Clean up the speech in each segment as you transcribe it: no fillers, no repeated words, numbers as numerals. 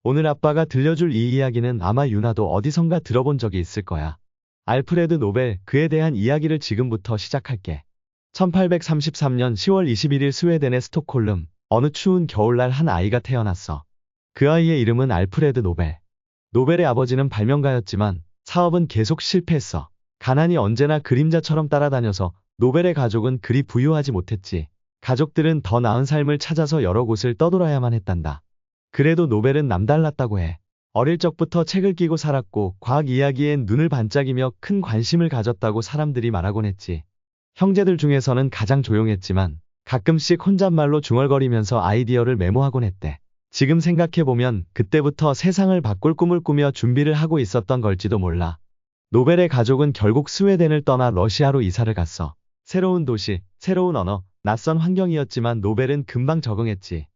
오늘 아빠가 들려줄 이 이야기는 아마 유나도 어디선가 들어본 적이 있을 거야. 알프레드 노벨, 그에 대한 이야기를 지금부터 시작할게. 1833년 10월 21일 스웨덴의 스톡홀름, 어느 추운 겨울날 한 아이가 태어났어. 그 아이의 이름은 알프레드 노벨. 노벨의 아버지는 발명가였지만 사업은 계속 실패했어. 가난이 언제나 그림자처럼 따라다녀서 노벨의 가족은 그리 부유하지 못했지. 가족들은 더 나은 삶을 찾아서 여러 곳을 떠돌아야만 했단다. 그래도 노벨은 남달랐다고 해. 어릴 적부터 책을 끼고 살았고 과학 이야기엔 눈을 반짝이며 큰 관심을 가졌다고 사람들이 말하곤 했지. 형제들 중에서는 가장 조용했지만 가끔씩 혼잣말로 중얼거리면서 아이디어를 메모하곤 했대. 지금 생각해보면 그때부터 세상을 바꿀 꿈을 꾸며 준비를 하고 있었던 걸지도 몰라. 노벨의 가족은 결국 스웨덴을 떠나 러시아로 이사를 갔어. 새로운 도시, 새로운 언어, 낯선 환경이었지만 노벨은 금방 적응했지.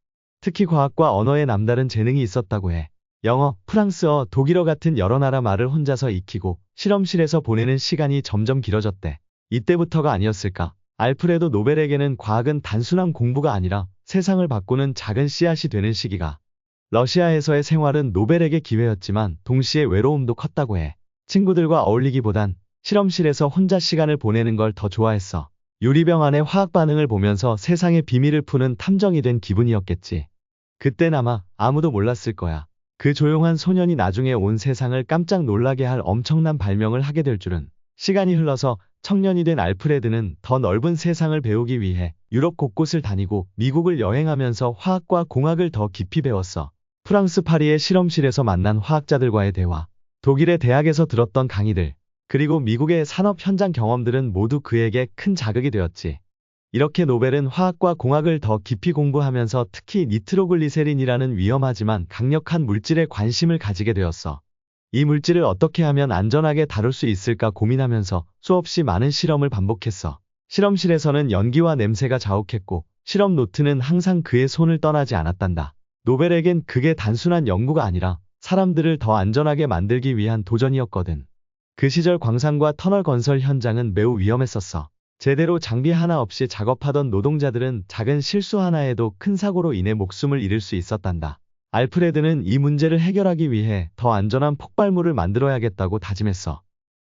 특히 과학과 언어에 남다른 재능이 있었다고 해. 영어, 프랑스어, 독일어 같은 여러 나라 말을 혼자서 익히고 실험실에서 보내는 시간이 점점 길어졌대. 이때부터가 아니었을까? 알프레도 노벨에게는 과학은 단순한 공부가 아니라 세상을 바꾸는 작은 씨앗이 되는 시기가. 러시아에서의 생활은 노벨에게 기회였지만 동시에 외로움도 컸다고 해. 친구들과 어울리기보단 실험실에서 혼자 시간을 보내는 걸 더 좋아했어. 유리병 안의 화학 반응을 보면서 세상의 비밀을 푸는 탐정이 된 기분이었겠지. 그땐 아마 아무도 몰랐을 거야. 그 조용한 소년이 나중에 온 세상을 깜짝 놀라게 할 엄청난 발명을 하게 될 줄은. 시간이 흘러서 청년이 된 알프레드는 더 넓은 세상을 배우기 위해 유럽 곳곳을 다니고 미국을 여행하면서 화학과 공학을 더 깊이 배웠어. 프랑스 파리의 실험실에서 만난 화학자들과의 대화, 독일의 대학에서 들었던 강의들, 그리고 미국의 산업 현장 경험들은 모두 그에게 큰 자극이 되었지. 이렇게 노벨은 화학과 공학을 더 깊이 공부하면서 특히 니트로글리세린이라는 위험하지만 강력한 물질에 관심을 가지게 되었어. 이 물질을 어떻게 하면 안전하게 다룰 수 있을까 고민하면서 수없이 많은 실험을 반복했어. 실험실에서는 연기와 냄새가 자욱했고 실험 노트는 항상 그의 손을 떠나지 않았단다. 노벨에겐 그게 단순한 연구가 아니라 사람들을 더 안전하게 만들기 위한 도전이었거든. 그 시절 광산과 터널 건설 현장은 매우 위험했었어. 제대로 장비 하나 없이 작업하던 노동자들은 작은 실수 하나에도 큰 사고로 인해 목숨을 잃을 수 있었단다. 알프레드는 이 문제를 해결하기 위해 더 안전한 폭발물을 만들어야겠다고 다짐했어.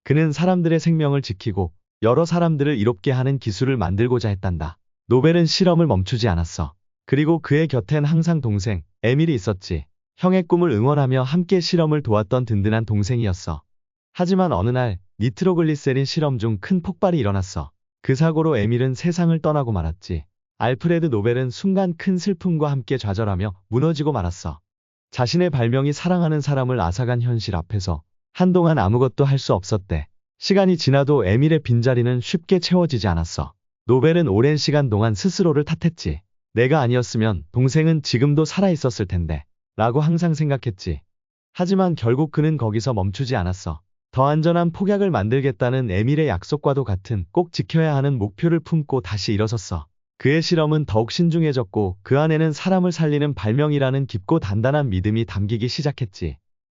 그는 사람들의 생명을 지키고 여러 사람들을 이롭게 하는 기술을 만들고자 했단다. 노벨은 실험을 멈추지 않았어. 그리고 그의 곁엔 항상 동생, 에밀이 있었지. 형의 꿈을 응원하며 함께 실험을 도왔던 든든한 동생이었어. 하지만 어느 날 니트로글리세린 실험 중 큰 폭발이 일어났어. 그 사고로 에밀은 세상을 떠나고 말았지. 알프레드 노벨은 순간 큰 슬픔과 함께 좌절하며 무너지고 말았어. 자신의 발명이 사랑하는 사람을 앗아간 현실 앞에서 한동안 아무것도 할 수 없었대. 시간이 지나도 에밀의 빈자리는 쉽게 채워지지 않았어. 노벨은 오랜 시간 동안 스스로를 탓했지. 내가 아니었으면 동생은 지금도 살아있었을 텐데 라고 항상 생각했지. 하지만 결국 그는 거기서 멈추지 않았어. 더 안전한 폭약을 만들겠다는 에밀의 약속과도 같은 꼭 지켜야 하는 목표를 품고 다시 일어섰어. 그의 실험은 더욱 신중해졌고 그 안에는 사람을 살리는 발명이라는 깊고 단단한 믿음이 담기기 시작했지.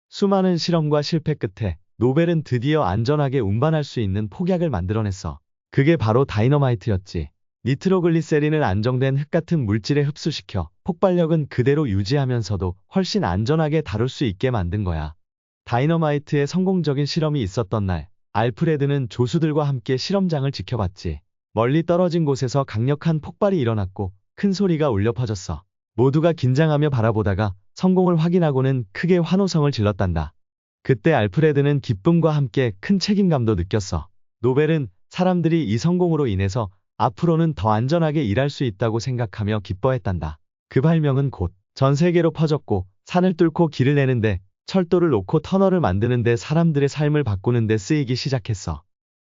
수많은 실험과 실패 끝에 노벨은 드디어 안전하게 운반할 수 있는 폭약을 만들어냈어. 그게 바로 다이너마이트였지. 니트로글리세린을 안정된 흙 같은 물질에 흡수시켜 폭발력은 그대로 유지하면서도 훨씬 안전하게 다룰 수 있게 만든 거야. 다이너마이트의 성공적인 실험이 있었던 날, 알프레드는 조수들과 함께 실험장을 지켜봤지. 멀리 떨어진 곳에서 강력한 폭발이 일어났고 큰 소리가 울려 퍼졌어. 모두가 긴장하며 바라보다가 성공을 확인하고는 크게 환호성을 질렀단다. 그때 알프레드는 기쁨과 함께 큰 책임감도 느꼈어. 노벨은 사람들이 이 성공으로 인해서 앞으로는 더 안전하게 일할 수 있다고 생각하며 기뻐했단다. 그 발명은 곧 전 세계로 퍼졌고 산을 뚫고 길을 내는데 철도를 놓고 터널을 만드는데 사람들의 삶을 바꾸는데 쓰이기 시작했어.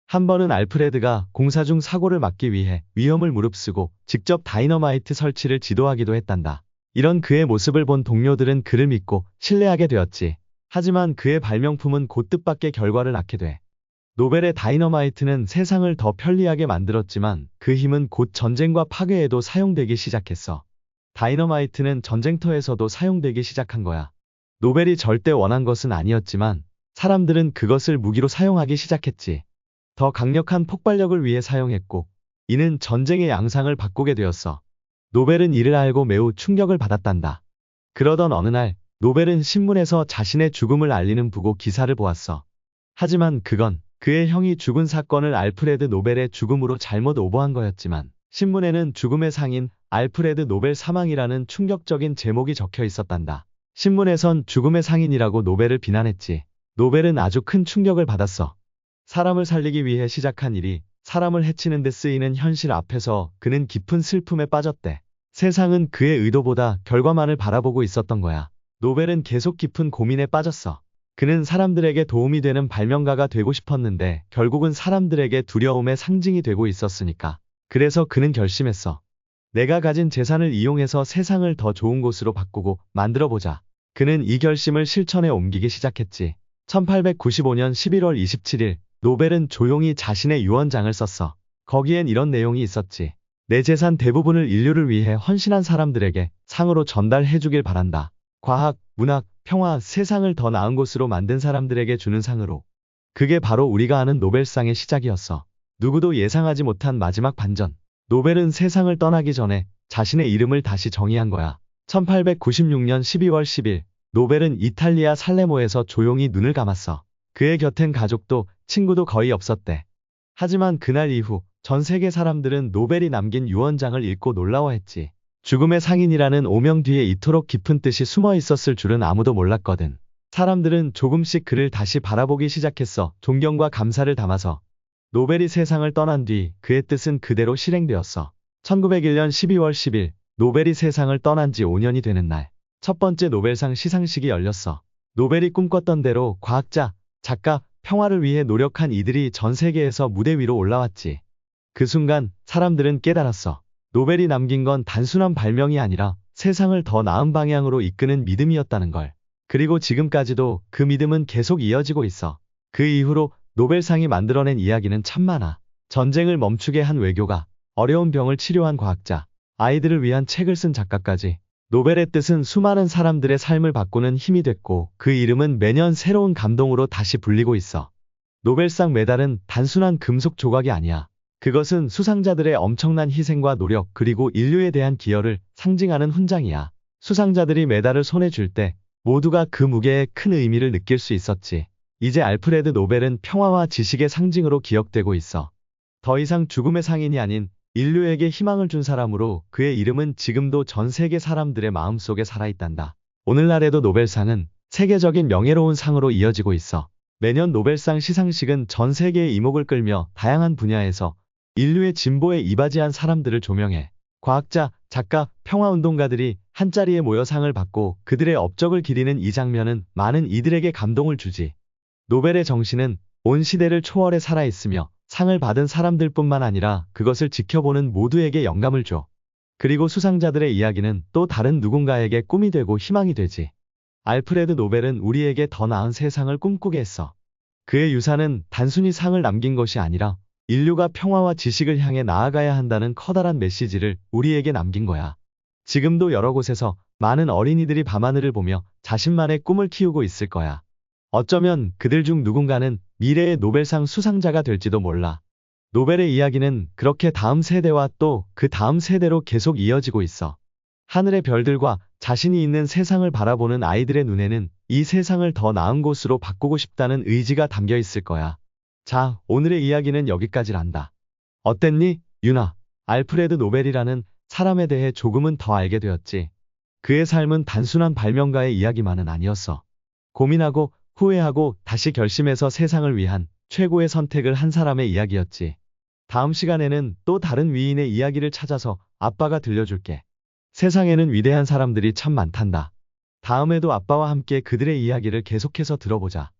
한 번은 알프레드가 공사 중 사고를 막기 위해 위험을 무릅쓰고 직접 다이너마이트 설치를 지도하기도 했단다. 이런 그의 모습을 본 동료들은 그를 믿고 신뢰하게 되었지. 하지만 그의 발명품은 곧 뜻밖의 결과를 낳게 돼. 노벨의 다이너마이트는 세상을 더 편리하게 만들었지만 그 힘은 곧 전쟁과 파괴에도 사용되기 시작했어. 다이너마이트는 전쟁터에서도 사용되기 시작한 거야. 노벨이 절대 원한 것은 아니었지만 사람들은 그것을 무기로 사용하기 시작했지. 더 강력한 폭발력을 위해 사용했고 이는 전쟁의 양상을 바꾸게 되었어. 노벨은 이를 알고 매우 충격을 받았단다. 그러던 어느 날 노벨은 신문에서 자신의 죽음을 알리는 부고 기사를 보았어. 하지만 그건 그의 형이 죽은 사건을 알프레드 노벨의 죽음으로 잘못 오버한 거였지만 신문에는 죽음의 상인 알프레드 노벨 사망이라는 충격적인 제목이 적혀 있었단다. 신문에선 죽음의 상인이라고 노벨을 비난했지. 노벨은 아주 큰 충격을 받았어. 사람을 살리기 위해 시작한 일이 사람을 해치는 데 쓰이는 현실 앞에서 그는 깊은 슬픔에 빠졌대. 세상은 그의 의도보다 결과만을 바라보고 있었던 거야. 노벨은 계속 깊은 고민에 빠졌어. 그는 사람들에게 도움이 되는 발명가가 되고 싶었는데 결국은 사람들에게 두려움의 상징이 되고 있었으니까. 그래서 그는 결심했어. 내가 가진 재산을 이용해서 세상을 더 좋은 곳으로 바꾸고 만들어보자. 그는 이 결심을 실천에 옮기기 시작했지. 1895년 11월 27일 노벨은 조용히 자신의 유언장을 썼어. 거기엔 이런 내용이 있었지. 내 재산 대부분을 인류를 위해 헌신한 사람들에게 상으로 전달해주길 바란다. 과학, 문학, 평화, 세상을 더 나은 곳으로 만든 사람들에게 주는 상으로. 그게 바로 우리가 아는 노벨상의 시작이었어. 누구도 예상하지 못한 마지막 반전. 노벨은 세상을 떠나기 전에 자신의 이름을 다시 정의한 거야. 1896년 12월 10일 노벨은 이탈리아 살레모에서 조용히 눈을 감았어. 그의 곁엔 가족도 친구도 거의 없었대. 하지만 그날 이후 전 세계 사람들은 노벨이 남긴 유언장을 읽고 놀라워했지. 죽음의 상인이라는 오명 뒤에 이토록 깊은 뜻이 숨어 있었을 줄은 아무도 몰랐거든. 사람들은 조금씩 그를 다시 바라보기 시작했어. 존경과 감사를 담아서. 노벨이 세상을 떠난 뒤 그의 뜻은 그대로 실행되었어. 1901년 12월 10일 노벨이 세상을 떠난 지 5년이 되는 날. 첫 번째 노벨상 시상식이 열렸어. 노벨이 꿈꿨던 대로 과학자, 작가, 평화를 위해 노력한 이들이 전 세계에서 무대 위로 올라왔지. 그 순간 사람들은 깨달았어. 노벨이 남긴 건 단순한 발명이 아니라 세상을 더 나은 방향으로 이끄는 믿음이었다는 걸. 그리고 지금까지도 그 믿음은 계속 이어지고 있어. 그 이후로 노벨상이 만들어낸 이야기는 참 많아. 전쟁을 멈추게 한 외교가, 어려운 병을 치료한 과학자, 아이들을 위한 책을 쓴 작가까지. 노벨의 뜻은 수많은 사람들의 삶을 바꾸는 힘이 됐고 그 이름은 매년 새로운 감동으로 다시 불리고 있어. 노벨상 메달은 단순한 금속 조각이 아니야. 그것은 수상자들의 엄청난 희생과 노력 그리고 인류에 대한 기여를 상징하는 훈장이야. 수상자들이 메달을 손에 쥘 때 모두가 그 무게에 큰 의미를 느낄 수 있었지. 이제 알프레드 노벨은 평화와 지식의 상징으로 기억되고 있어. 더 이상 죽음의 상인이 아닌 인류에게 희망을 준 사람으로 그의 이름은 지금도 전 세계 사람들의 마음속에 살아있단다. 오늘날에도 노벨상은 세계적인 명예로운 상으로 이어지고 있어. 매년 노벨상 시상식은 전 세계의 이목을 끌며 다양한 분야에서 인류의 진보에 이바지한 사람들을 조명해. 과학자, 작가, 평화운동가들이 한자리에 모여 상을 받고 그들의 업적을 기리는 이 장면은 많은 이들에게 감동을 주지. 노벨의 정신은 온 시대를 초월해 살아있으며 상을 받은 사람들뿐만 아니라 그것을 지켜보는 모두에게 영감을 줘. 그리고 수상자들의 이야기는 또 다른 누군가에게 꿈이 되고 희망이 되지. 알프레드 노벨은 우리에게 더 나은 세상을 꿈꾸게 했어. 그의 유산은 단순히 상을 남긴 것이 아니라 인류가 평화와 지식을 향해 나아가야 한다는 커다란 메시지를 우리에게 남긴 거야. 지금도 여러 곳에서 많은 어린이들이 밤하늘을 보며 자신만의 꿈을 키우고 있을 거야. 어쩌면 그들 중 누군가는 미래의 노벨상 수상자가 될지도 몰라. 노벨의 이야기는 그렇게 다음 세대와 또 그 다음 세대로 계속 이어지고 있어. 하늘의 별들과 자신이 있는 세상을 바라보는 아이들의 눈에는 이 세상을 더 나은 곳으로 바꾸고 싶다는 의지가 담겨 있을 거야. 자, 오늘의 이야기는 여기까지란다. 어땠니, 유나? 알프레드 노벨이라는 사람에 대해 조금은 더 알게 되었지. 그의 삶은 단순한 발명가의 이야기만은 아니었어. 고민하고 후회하고 다시 결심해서 세상을 위한 최고의 선택을 한 사람의 이야기였지. 다음 시간에는 또 다른 위인의 이야기를 찾아서 아빠가 들려줄게. 세상에는 위대한 사람들이 참 많단다. 다음에도 아빠와 함께 그들의 이야기를 계속해서 들어보자.